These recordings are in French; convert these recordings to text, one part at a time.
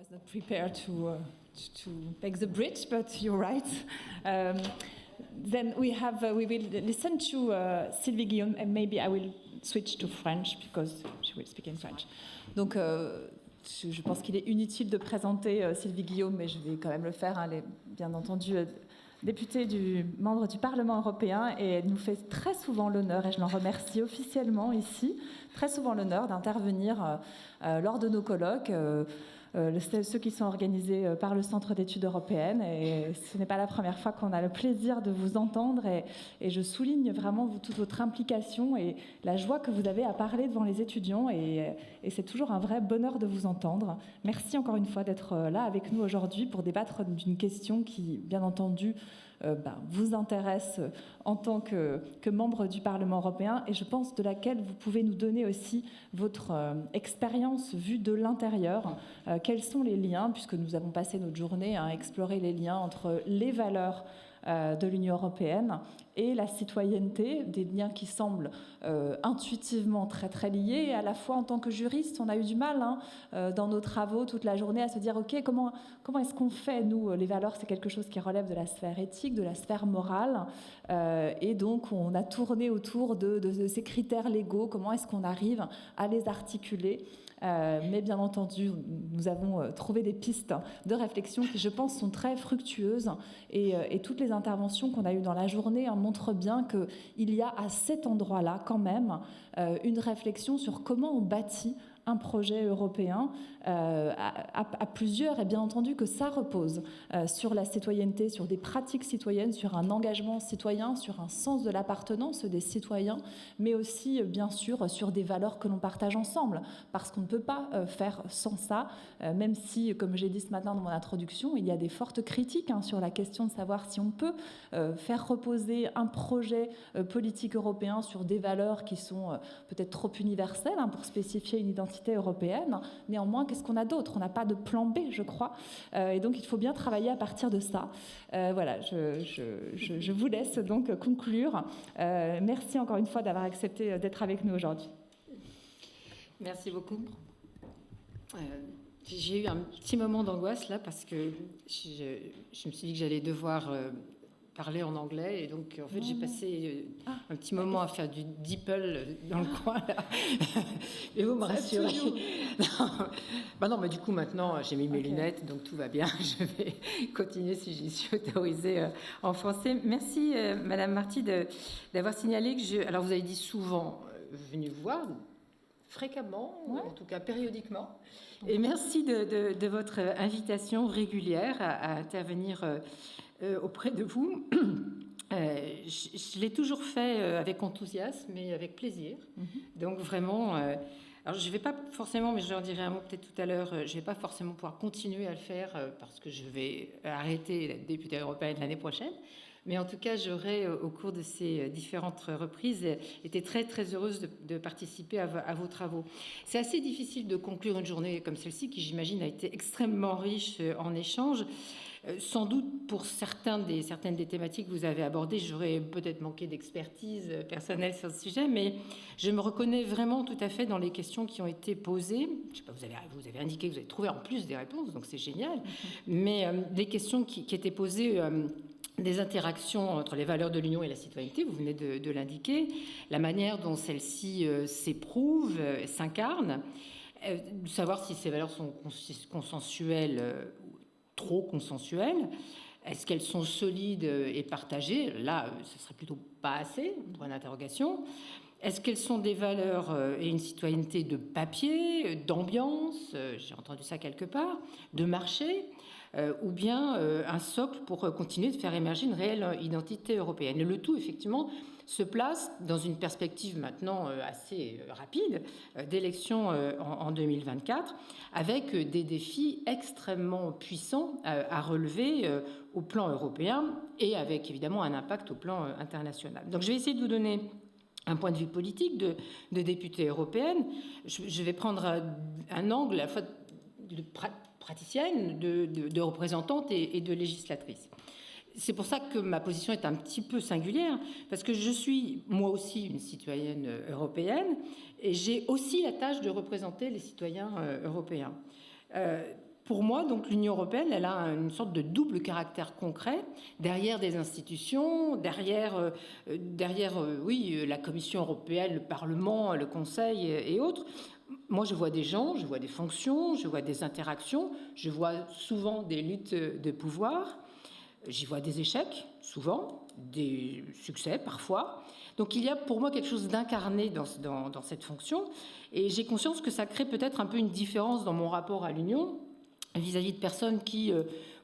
was not prepared to make the bridge, but you're right. Then we will listen to Sylvie Guillaume, and maybe I will switch to French because she will speak in French. Donc, je pense qu'il est inutile de présenter Sylvie Guillaume, mais je vais quand même le faire. Elle est bien entendu députée membre du Parlement européen, et elle nous fait très souvent l'honneur, et je l'en remercie officiellement ici, très souvent l'honneur d'intervenir lors de nos colloques, ceux qui sont organisés par le Centre d'études européennes, et ce n'est pas la première fois qu'on a le plaisir de vous entendre, et je souligne vraiment toute votre implication et la joie que vous avez à parler devant les étudiants, et c'est toujours un vrai bonheur de vous entendre. Merci encore une fois d'être là avec nous aujourd'hui pour débattre d'une question qui, bien entendu, vous intéresse en tant que membre du Parlement européen, et je pense de laquelle vous pouvez nous donner aussi votre expérience vue de l'intérieur. Quels sont les liens, puisque nous avons passé notre journée à explorer les liens entre les valeurs de l'Union européenne et la citoyenneté, des liens qui semblent intuitivement très très liés, et à la fois en tant que juriste on a eu du mal dans nos travaux toute la journée à se dire ok, comment est-ce qu'on fait, nous, les valeurs, c'est quelque chose qui relève de la sphère éthique, de la sphère morale, et donc on a tourné autour de ces critères légaux, comment est-ce qu'on arrive à les articuler. Mais bien entendu, nous avons trouvé des pistes de réflexion qui, je pense, sont très fructueuses, et toutes les interventions qu'on a eues dans la journée montrent bien qu'il y a à cet endroit-là quand même une réflexion sur comment on bâtit un projet européen à plusieurs, et bien entendu que ça repose sur la citoyenneté, sur des pratiques citoyennes, sur un engagement citoyen, sur un sens de l'appartenance des citoyens, mais aussi bien sûr sur des valeurs que l'on partage ensemble, parce qu'on ne peut pas faire sans ça, même si, comme j'ai dit ce matin dans mon introduction, il y a des fortes critiques sur la question de savoir si on peut faire reposer un projet politique européen sur des valeurs qui sont peut-être trop universelles pour spécifier une identité européenne. Néanmoins, qu'est-ce qu'on a d'autre ? On n'a pas de plan B, je crois, et donc il faut bien travailler à partir de ça. Voilà, je vous laisse donc conclure. Merci encore une fois d'avoir accepté d'être avec nous aujourd'hui. Merci beaucoup. J'ai eu un petit moment d'angoisse là, parce que je me suis dit que j'allais devoir parler en anglais, et donc en fait j'ai passé un petit moment à faire du DeepL dans le coin là. Et vous me rassurez. Non, mais du coup maintenant j'ai mis mes lunettes, donc tout va bien. Je vais continuer si j'y suis autorisée en français. Merci Madame Marty d'avoir signalé que alors vous avez dit souvent venu voir, fréquemment, en tout cas périodiquement, et merci de votre invitation régulière à intervenir auprès de vous. Je l'ai toujours fait avec enthousiasme et avec plaisir. Donc vraiment, alors je ne vais pas forcément, mais je leur dirai un mot peut-être tout à l'heure, je ne vais pas forcément pouvoir continuer à le faire parce que je vais arrêter d'être députée européenne l'année prochaine. Mais en tout cas, j'aurais, au cours de ces différentes reprises, été très, très heureuse de participer à vos travaux. C'est assez difficile de conclure une journée comme celle-ci, qui, j'imagine, a été extrêmement riche en échanges. Sans doute, pour certaines des thématiques que vous avez abordées, j'aurais peut-être manqué d'expertise personnelle sur ce sujet, mais je me reconnais vraiment tout à fait dans les questions qui ont été posées. Je sais pas, vous avez indiqué que vous avez trouvé en plus des réponses, donc c'est génial, mais des questions qui étaient posées... des interactions entre les valeurs de l'Union et la citoyenneté, vous venez de l'indiquer, la manière dont celles-ci s'éprouvent, s'incarnent, savoir si ces valeurs sont consensuelles ou trop consensuelles, est-ce qu'elles sont solides et partagées ? Là, ce serait plutôt pas assez, point d'interrogation. Est-ce qu'elles sont des valeurs et une citoyenneté de papier, d'ambiance, j'ai entendu ça quelque part, de marché, ou bien un socle pour continuer de faire émerger une réelle identité européenne. Et le tout, effectivement, se place dans une perspective maintenant assez rapide d'élections en 2024, avec des défis extrêmement puissants à relever au plan européen et avec évidemment un impact au plan international. Donc je vais essayer de vous donner un point de vue politique de députée européenne. Je vais prendre un angle à la fois de praticienne, de représentante et de législatrice. C'est pour ça que ma position est un petit peu singulière, parce que je suis moi aussi une citoyenne européenne, et j'ai aussi la tâche de représenter les citoyens européens. pour moi, donc, l'Union européenne, elle a une sorte de double caractère concret, derrière des institutions, derrière la Commission européenne, le Parlement, le Conseil et autres. Moi, je vois des gens, je vois des fonctions, je vois des interactions, je vois souvent des luttes de pouvoir, j'y vois des échecs, souvent, des succès, parfois. Donc, il y a pour moi quelque chose d'incarné dans cette fonction, et j'ai conscience que ça crée peut-être un peu une différence dans mon rapport à l'Union, vis-à-vis de personnes qui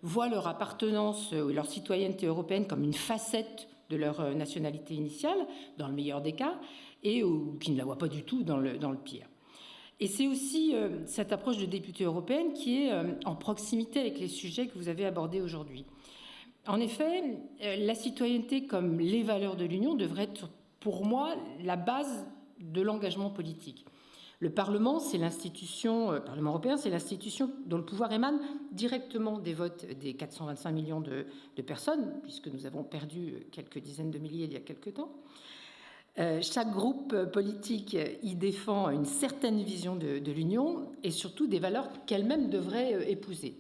voient leur appartenance ou leur citoyenneté européenne comme une facette de leur nationalité initiale, dans le meilleur des cas, et qui ne la voient pas du tout dans le pire. Et c'est aussi cette approche de députée européenne qui est en proximité avec les sujets que vous avez abordés aujourd'hui. En effet, la citoyenneté comme les valeurs de l'Union devrait être, pour moi, la base de l'engagement politique. Le Parlement, c'est l'institution, le Parlement européen, c'est l'institution dont le pouvoir émane directement des votes des 425 millions de personnes, puisque nous avons perdu quelques dizaines de milliers il y a quelques temps. Chaque groupe politique y défend une certaine vision de l'Union et surtout des valeurs qu'elle-même devrait épouser.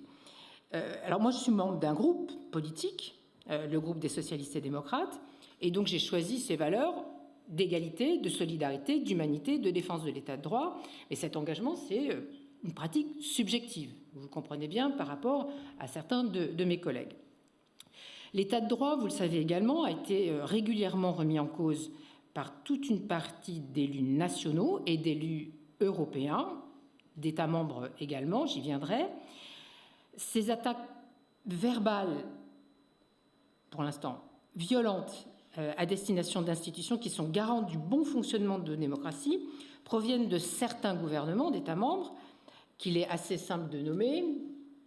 Alors moi, je suis membre d'un groupe politique, le groupe des socialistes et démocrates, et donc j'ai choisi ces valeurs d'égalité, de solidarité, d'humanité, de défense de l'état de droit. Et cet engagement, c'est une pratique subjective, vous comprenez bien, par rapport à certains de mes collègues. L'état de droit, vous le savez également, a été régulièrement remis en cause par toute une partie d'élus nationaux et d'élus européens, d'États membres également, j'y viendrai. Ces attaques verbales, pour l'instant, violentes, à destination d'institutions qui sont garantes du bon fonctionnement de démocratie, proviennent de certains gouvernements d'États membres, qu'il est assez simple de nommer.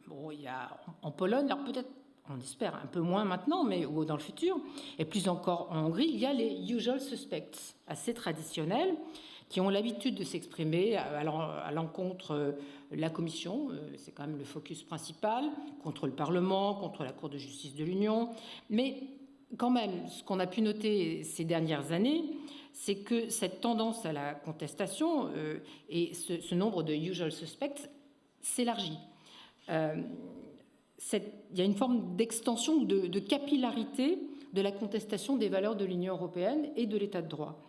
Bon, il y a en Pologne, alors peut-être, on espère un peu moins maintenant, mais ou dans le futur, et plus encore en Hongrie, il y a les usual suspects, assez traditionnels, qui ont l'habitude de s'exprimer à l'encontre de la Commission, c'est quand même le focus principal, contre le Parlement, contre la Cour de justice de l'Union, mais quand même, ce qu'on a pu noter ces dernières années, c'est que cette tendance à la contestation et ce nombre de usual suspects s'élargit. Il y a une forme d'extension, de capillarité de la contestation des valeurs de l'Union européenne et de l'état de droit.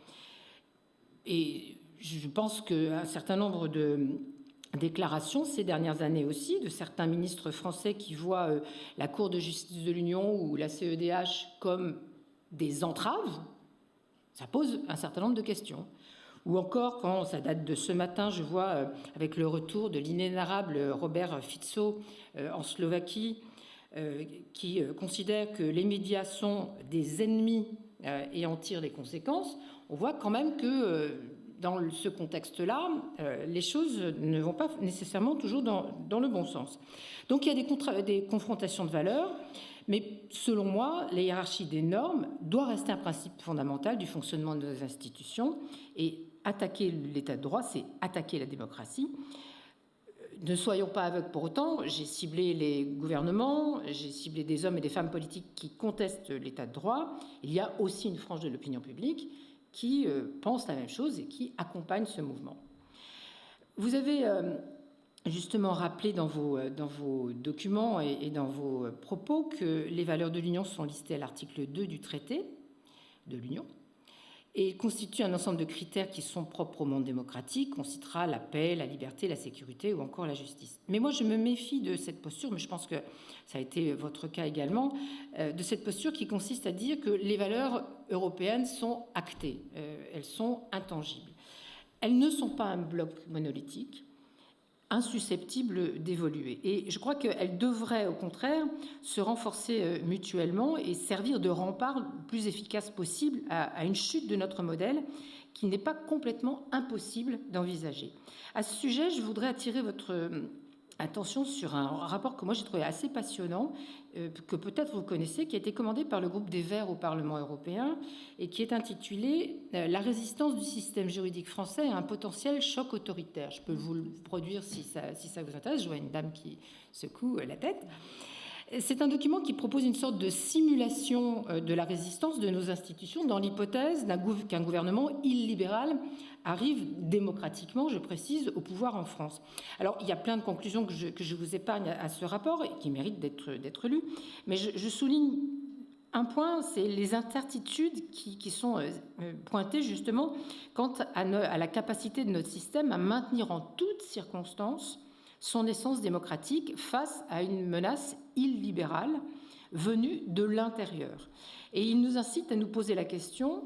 Et je pense qu'un certain nombre de déclarations ces dernières années aussi de certains ministres français qui voient la Cour de justice de l'Union ou la CEDH comme des entraves, ça pose un certain nombre de questions. Ou encore, quand ça date de ce matin, je vois avec le retour de l'inénarrable Robert Fico en Slovaquie, qui considère que les médias sont des ennemis et en tirent les conséquences, on voit quand même que dans ce contexte-là, les choses ne vont pas nécessairement toujours dans le bon sens. Donc il y a des confrontations de valeurs, mais selon moi, la hiérarchie des normes doit rester un principe fondamental du fonctionnement de nos institutions, et attaquer l'état de droit, c'est attaquer la démocratie. Ne soyons pas aveugles pour autant, j'ai ciblé les gouvernements, j'ai ciblé des hommes et des femmes politiques qui contestent l'état de droit. Il y a aussi une frange de l'opinion publique qui pense la même chose et qui accompagne ce mouvement. Vous avez justement rappelé dans vos documents et dans vos propos que les valeurs de l'Union sont listées à l'article 2 du traité de l'Union et constituent un ensemble de critères qui sont propres au monde démocratique. On citera la paix, la liberté, la sécurité ou encore la justice. Mais moi, je me méfie de cette posture, mais je pense que ça a été votre cas également, de cette posture qui consiste à dire que les valeurs européennes sont actées, elles sont intangibles. Elles ne sont pas un bloc monolithique, insusceptible d'évoluer. Et je crois qu'elles devraient, au contraire, se renforcer mutuellement et servir de rempart le plus efficace possible à une chute de notre modèle qui n'est pas complètement impossible d'envisager. À ce sujet, je voudrais attirer votre attention sur un rapport que moi j'ai trouvé assez passionnant, que peut-être vous connaissez, qui a été commandé par le groupe des Verts au Parlement européen et qui est intitulé « La résistance du système juridique français à un potentiel choc autoritaire ». Je peux vous le produire si ça vous intéresse. Je vois une dame qui secoue la tête. C'est un document qui propose une sorte de simulation de la résistance de nos institutions dans l'hypothèse qu'un gouvernement illibéral arrive démocratiquement, je précise, au pouvoir en France. Alors, il y a plein de conclusions que je vous épargne à ce rapport et qui méritent d'être lues, mais je souligne un point, c'est les incertitudes qui sont pointées justement quant à la capacité de notre système à maintenir en toutes circonstances son essence démocratique face à une menace illibérale venue de l'intérieur. Et il nous incite à nous poser la question: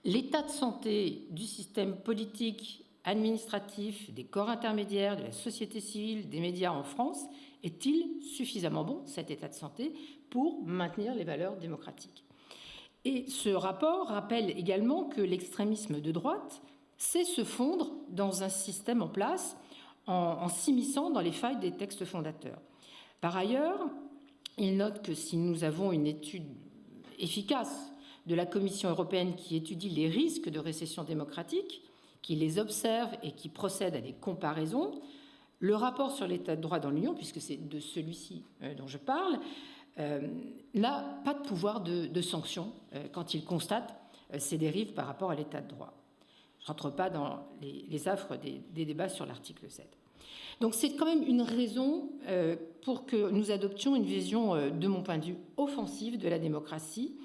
l'état de santé du système politique, administratif, des corps intermédiaires, de la société civile, des médias en France, est-il suffisamment bon, cet état de santé, pour maintenir les valeurs démocratiques? Et ce rapport rappelle également que l'extrémisme de droite sait se fondre dans un système en place en s'immisçant dans les failles des textes fondateurs. Par ailleurs, il note que si nous avons une étude efficace de la Commission européenne qui étudie les risques de récession démocratique, qui les observe et qui procède à des comparaisons, le rapport sur l'état de droit dans l'Union, puisque c'est de celui-ci dont je parle, n'a pas de pouvoir de sanction quand il constate ces dérives par rapport à l'état de droit. Je ne rentre pas dans les affres des débats sur l'article 7. Donc c'est quand même une raison pour que nous adoptions une vision, de mon point de vue, offensive de la démocratie,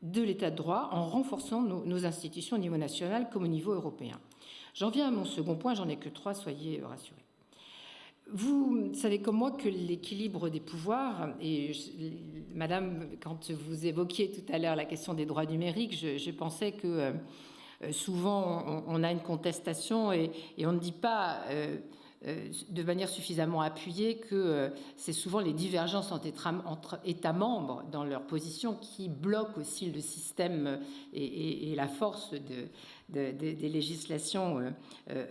de l'état de droit, en renforçant nos institutions au niveau national comme au niveau européen. J'en viens à mon second point, j'en ai que 3, soyez rassurés. Vous savez comme moi que l'équilibre des pouvoirs, et Madame, quand vous évoquiez tout à l'heure la question des droits numériques, je pensais que souvent on a une contestation et on ne dit pas de manière suffisamment appuyée que c'est souvent les divergences entre États membres dans leur position qui bloquent aussi le système et la force des législations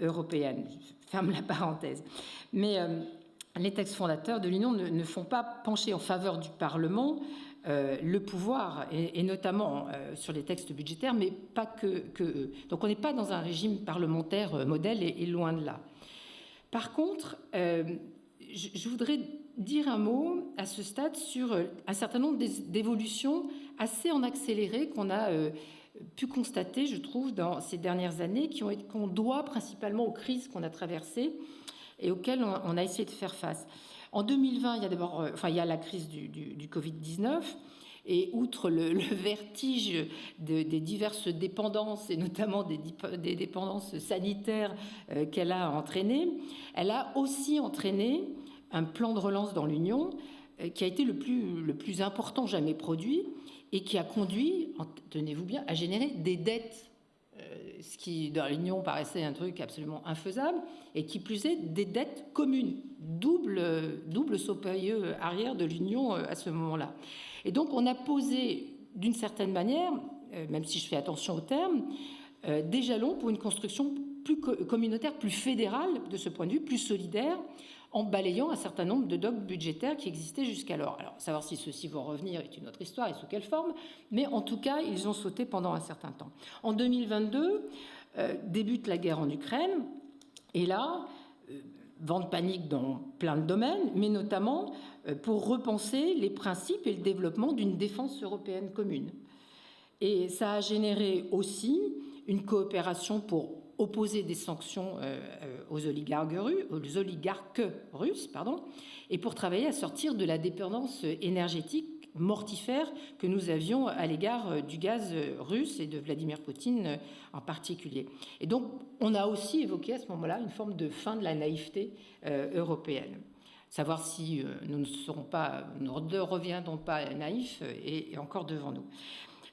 européennes. Je ferme la parenthèse. Mais les textes fondateurs de l'Union ne font pas pencher en faveur du Parlement le pouvoir, et notamment sur les textes budgétaires, mais pas que eux. Donc on n'est pas dans un régime parlementaire modèle, et loin de là. Par contre, je voudrais dire un mot à ce stade sur un certain nombre d'évolutions assez en accéléré qu'on a pu constater, je trouve, dans ces dernières années, qu'on doit principalement aux crises qu'on a traversées et auxquelles on a essayé de faire face. En 2020, il y a la crise du Covid-19, et outre le vertige des diverses dépendances, et notamment des dépendances sanitaires qu'elle a entraînées, elle a aussi entraîné un plan de relance dans l'Union qui a été le plus important jamais produit et qui a conduit, tenez-vous bien, à générer des dettes, ce qui dans l'Union paraissait un truc absolument infaisable, et qui plus est des dettes communes, double saut périlleux arrière de l'Union à ce moment-là. Et donc on a posé d'une certaine manière, même si je fais attention aux termes, des jalons pour une construction plus communautaire, plus fédérale de ce point de vue, plus solidaire, en balayant un certain nombre de dogmes budgétaires qui existaient jusqu'alors. Alors, savoir si ceux-ci vont revenir est une autre histoire et sous quelle forme, mais en tout cas, ils ont sauté pendant un certain temps. En 2022, débute la guerre en Ukraine, et là, vent de panique dans plein de domaines, mais notamment pour repenser les principes et le développement d'une défense européenne commune. Et ça a généré aussi une coopération pour opposer des sanctions aux oligarques russes, et pour travailler à sortir de la dépendance énergétique mortifère que nous avions à l'égard du gaz russe et de Vladimir Poutine en particulier. Et donc, on a aussi évoqué à ce moment-là une forme de fin de la naïveté européenne. Savoir si nous ne reviendrons pas naïfs est encore devant nous.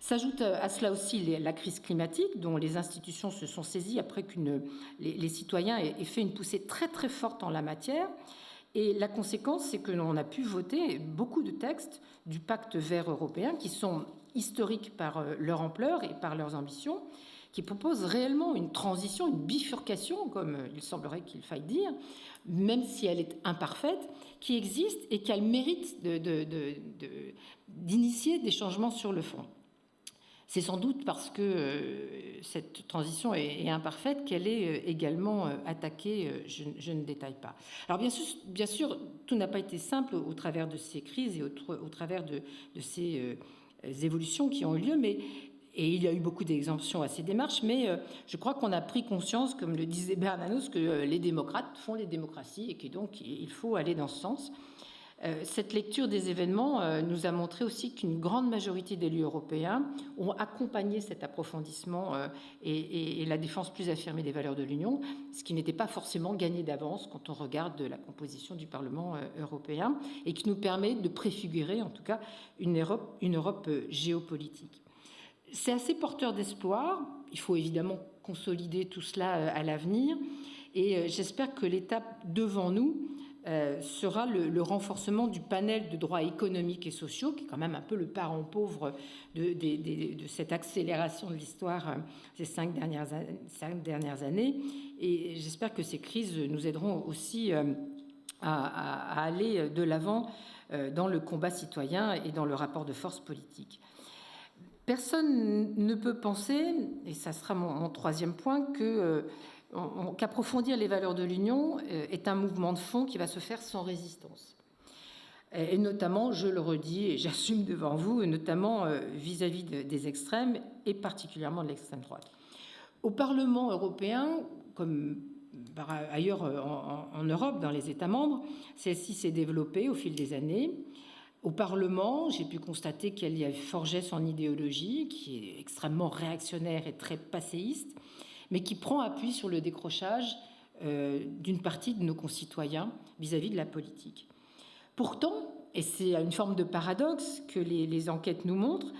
S'ajoute à cela aussi la crise climatique, dont les institutions se sont saisies après que les citoyens aient fait une poussée très très forte en la matière. Et la conséquence, c'est que l'on a pu voter beaucoup de textes du pacte vert européen qui sont historiques par leur ampleur et par leurs ambitions, qui proposent réellement une transition, une bifurcation, comme il semblerait qu'il faille dire, même si elle est imparfaite, qui existe et qui a le mérite d'initier des changements sur le fond. C'est sans doute parce que cette transition est imparfaite qu'elle est également attaquée. Je ne détaille pas. Alors bien sûr, tout n'a pas été simple au travers de ces crises et au travers de ces évolutions qui ont eu lieu, et il y a eu beaucoup d'exemptions à ces démarches, mais je crois qu'on a pris conscience, comme le disait Bernanos, que les démocrates font les démocraties et que donc il faut aller dans ce sens. Cette lecture des événements nous a montré aussi qu'une grande majorité d'élus européens ont accompagné cet approfondissement et la défense plus affirmée des valeurs de l'Union, ce qui n'était pas forcément gagné d'avance quand on regarde la composition du Parlement européen, et qui nous permet de préfigurer en tout cas une Europe géopolitique. C'est assez porteur d'espoir. Il faut évidemment consolider tout cela à l'avenir, et j'espère que l'étape devant nous sera le renforcement du panel de droits économiques et sociaux, qui est quand même un peu le parent pauvre de cette accélération de l'histoire ces 5 dernières années. Et j'espère que ces crises nous aideront aussi à aller de l'avant dans le combat citoyen et dans le rapport de force politique. Personne ne peut penser, et ça sera mon troisième point, qu'approfondir les valeurs de l'Union est un mouvement de fond qui va se faire sans résistance. Et notamment, je le redis et j'assume devant vous, notamment vis-à-vis des extrêmes et particulièrement de l'extrême droite. Au Parlement européen, comme par ailleurs en Europe, dans les États membres, celle-ci s'est développée au fil des années. Au Parlement, j'ai pu constater qu'elle y avait forgé son idéologie, qui est extrêmement réactionnaire et très passéiste, mais qui prend appui sur le décrochage d'une partie de nos concitoyens vis-à-vis de la politique. Pourtant, et c'est une forme de paradoxe que les enquêtes nous montrent,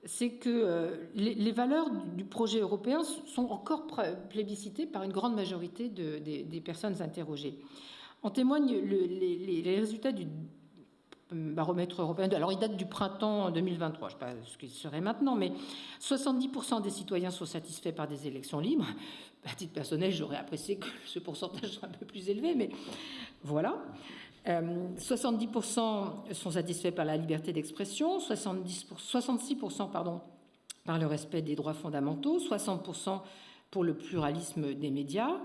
c'est que les valeurs du projet européen sont encore plébiscitées par une grande majorité des personnes interrogées. En témoignent les résultats du baromètre européen. Alors, il date du printemps 2023, je ne sais pas ce qu'il serait maintenant, mais 70% des citoyens sont satisfaits par des élections libres. À titre personnel, j'aurais apprécié que ce pourcentage soit un peu plus élevé, mais voilà. 70% sont satisfaits par la liberté d'expression, 66% par le respect des droits fondamentaux, 60% pour le pluralisme des médias.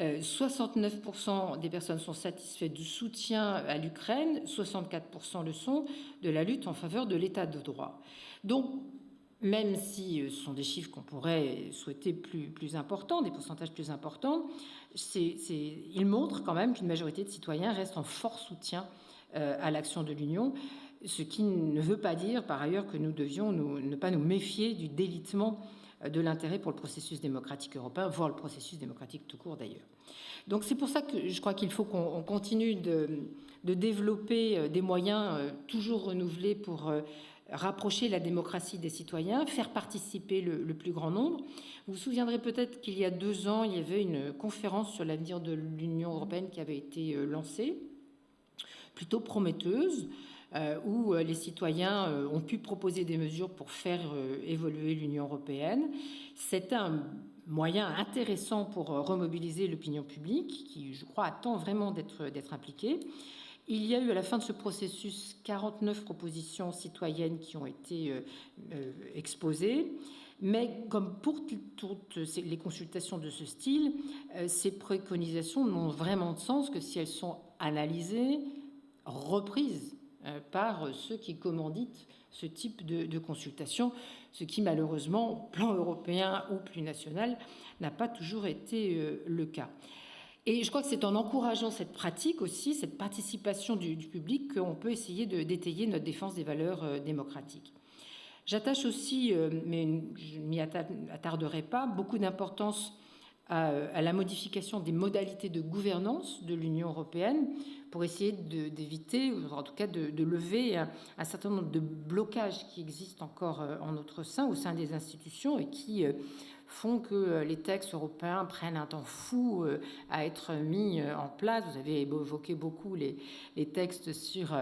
69% des personnes sont satisfaites du soutien à l'Ukraine, 64% le sont de la lutte en faveur de l'état de droit. Donc, même si ce sont des chiffres qu'on pourrait souhaiter plus importants, des pourcentages plus importants, ils montrent quand même qu'une majorité de citoyens reste en fort soutien à l'action de l'Union, ce qui ne veut pas dire par ailleurs que nous devions ne pas nous méfier du délitement de l'intérêt pour le processus démocratique européen, voire le processus démocratique tout court d'ailleurs. Donc c'est pour ça que je crois qu'il faut qu'on continue de développer des moyens toujours renouvelés pour rapprocher la démocratie des citoyens, faire participer le plus grand nombre. Vous vous souviendrez peut-être qu'il y a 2 ans, il y avait une conférence sur l'avenir de l'Union européenne qui avait été lancée, plutôt prometteuse, où les citoyens ont pu proposer des mesures pour faire évoluer l'Union européenne. C'est un moyen intéressant pour remobiliser l'opinion publique, qui, je crois, attend vraiment d'être impliquée. Il y a eu à la fin de ce processus 49 propositions citoyennes qui ont été exposées, mais comme pour toutes les consultations de ce style, ces préconisations n'ont vraiment de sens que si elles sont analysées, reprises par ceux qui commanditent ce type de consultation, ce qui malheureusement, au plan européen ou plus national, n'a pas toujours été le cas. Et je crois que c'est en encourageant cette pratique aussi, cette participation du public, qu'on peut essayer d'étayer notre défense des valeurs démocratiques. J'attache aussi, mais je ne m'y attarderai pas, beaucoup d'importance à la modification des modalités de gouvernance de l'Union européenne pour essayer d'éviter, ou en tout cas de lever un certain nombre de blocages qui existent encore en notre sein, au sein des institutions, et qui font que les textes européens prennent un temps fou à être mis en place. Vous avez évoqué beaucoup les textes sur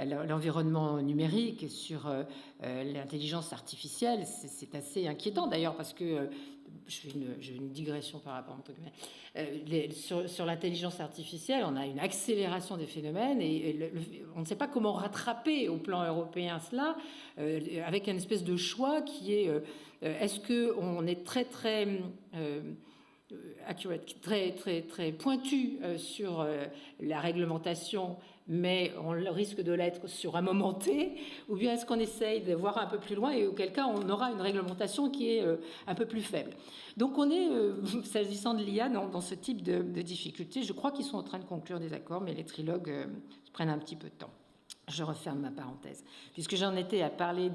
l'environnement numérique et sur l'intelligence artificielle. C'est assez inquiétant d'ailleurs, parce que je fais une digression par rapport entre guillemets. Sur l'intelligence artificielle, on a une accélération des phénomènes et on ne sait pas comment rattraper au plan européen cela, avec une espèce de choix qui est est-ce qu'on est très accurate, très pointu sur la réglementation, mais on risque de l'être sur un moment T, ou bien est-ce qu'on essaye de voir un peu plus loin et auquel cas on aura une réglementation qui est un peu plus faible. Donc on est, s'agissant de l'IA, dans ce type de difficultés. Je crois qu'ils sont en train de conclure des accords, mais les trilogues prennent un petit peu de temps. Je referme ma parenthèse. Puisque j'en étais à parler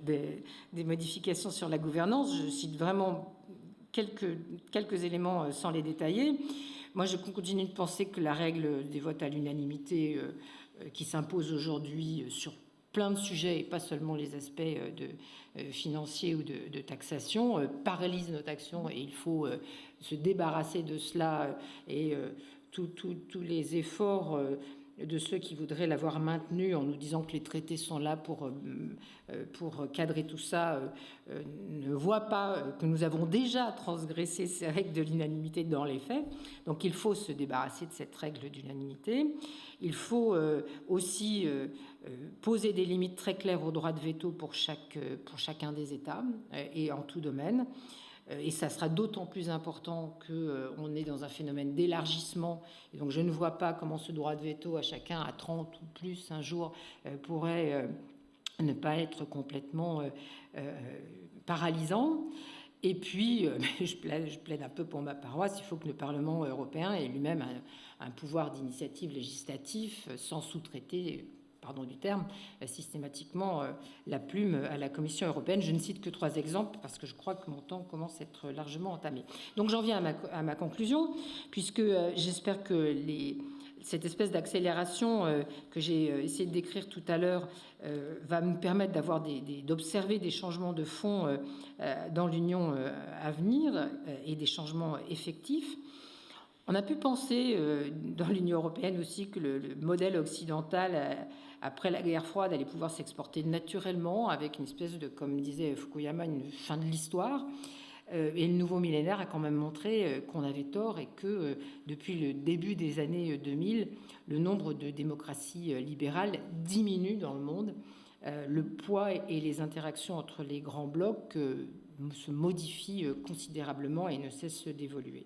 des modifications sur la gouvernance, je cite vraiment quelques éléments sans les détailler. Moi, je continue de penser que la règle des votes à l'unanimité qui s'impose aujourd'hui sur plein de sujets, et pas seulement les aspects financiers ou de taxation, paralyse notre action et il faut se débarrasser de cela et tous les efforts de ceux qui voudraient l'avoir maintenu en nous disant que les traités sont là pour cadrer tout ça, ne voient pas que nous avons déjà transgressé ces règles de l'unanimité dans les faits. Donc il faut se débarrasser de cette règle d'unanimité. Il faut aussi poser des limites très claires au droit de veto pour chacun des États et en tout domaine. Et ça sera d'autant plus important qu'on est dans un phénomène d'élargissement. Et donc je ne vois pas comment ce droit de veto à chacun à 30 ou plus un jour pourrait ne pas être complètement paralysant. Et puis, je plaide un peu pour ma paroisse, il faut que le Parlement européen ait lui-même un pouvoir d'initiative législatif sans sous-traiter, pardon du terme, systématiquement la plume à la Commission européenne. Je ne cite que 3 exemples parce que je crois que mon temps commence à être largement entamé. Donc j'en viens à ma conclusion, puisque j'espère que cette espèce d'accélération que j'ai essayé de décrire tout à l'heure va me permettre d'observer des changements de fond dans l'Union à venir et des changements effectifs. On a pu penser dans l'Union européenne aussi que le modèle occidental après la guerre froide allait pouvoir s'exporter naturellement avec une espèce de, comme disait Fukuyama, une fin de l'histoire. Et le nouveau millénaire a quand même montré qu'on avait tort et que depuis le début des années 2000, le nombre de démocraties libérales diminue dans le monde. Le poids et les interactions entre les grands blocs se modifient considérablement et ne cessent d'évoluer.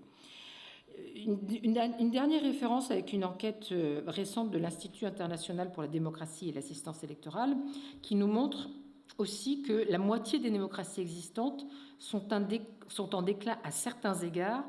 Une dernière référence avec une enquête récente de l'Institut international pour la démocratie et l'assistance électorale qui nous montre aussi que la moitié des démocraties existantes sont en déclin à certains égards,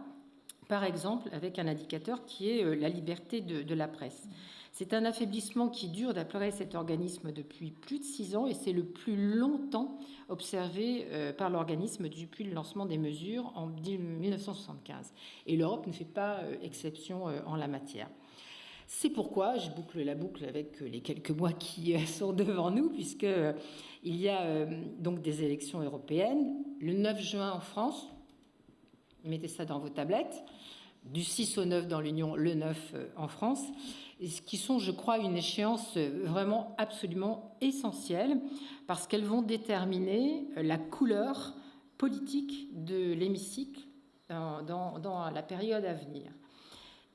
par exemple avec un indicateur qui est la liberté de la presse. C'est un affaiblissement qui dure, d'après cet organisme, depuis plus de 6 ans et c'est le plus longtemps observé par l'organisme depuis le lancement des mesures en 1975. Et l'Europe ne fait pas exception en la matière. C'est pourquoi je boucle la boucle avec les quelques mois qui sont devant nous, puisqu'il y a donc des élections européennes. Le 9 juin en France, mettez ça dans vos tablettes, du 6 au 9 dans l'Union, le 9 en France, qui sont, je crois, une échéance vraiment absolument essentielle, parce qu'elles vont déterminer la couleur politique de l'hémicycle dans la période à venir.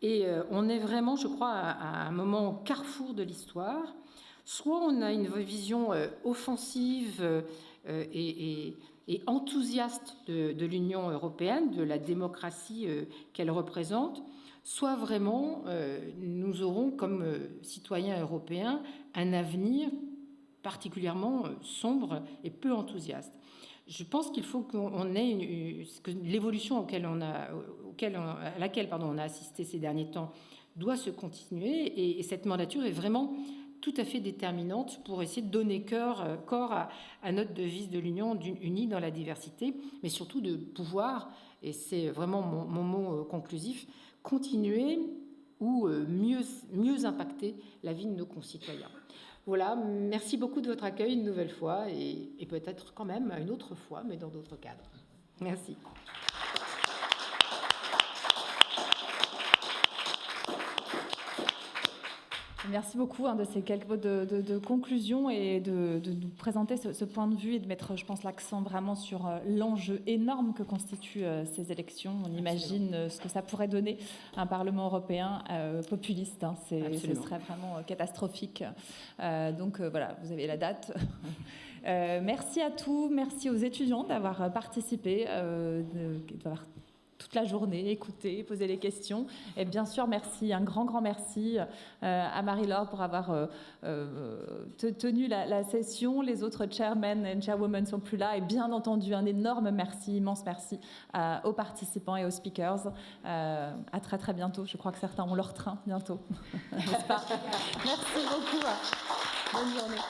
Et on est vraiment, je crois, à un moment carrefour de l'histoire. Soit on a une vision offensive et enthousiaste de l'Union européenne, de la démocratie qu'elle représente, soit vraiment nous aurons comme citoyens européens un avenir particulièrement sombre et peu enthousiaste. Je pense qu'il faut qu'on ait que l'évolution à laquelle on a assisté ces derniers temps doit se continuer et cette mandature est vraiment tout à fait déterminante pour essayer de donner corps à notre devise de l'Union unie dans la diversité, mais surtout de pouvoir, et c'est vraiment mon mot conclusif, continuer ou mieux impacter la vie de nos concitoyens. Voilà, merci beaucoup de votre accueil une nouvelle fois et peut-être quand même une autre fois, mais dans d'autres cadres. Merci. Merci beaucoup de ces quelques mots de conclusion et de nous présenter ce point de vue et de mettre, je pense, l'accent vraiment sur l'enjeu énorme que constituent ces élections. On imagine ce que ça pourrait donner à un Parlement européen populiste. Ce serait vraiment catastrophique. Donc voilà, vous avez la date. Merci à tous, merci aux étudiants d'avoir participé, d'avoir toute la journée, écouté, posé les questions. Et bien sûr, merci, un grand merci à Marie-Laure pour avoir tenu la session. Les autres chairmen et chairwomen ne sont plus là. Et bien entendu, un énorme merci, immense merci aux participants et aux speakers. À très bientôt. Je crois que certains ont leur train bientôt. N'est-ce pas? Merci beaucoup. Bonne journée.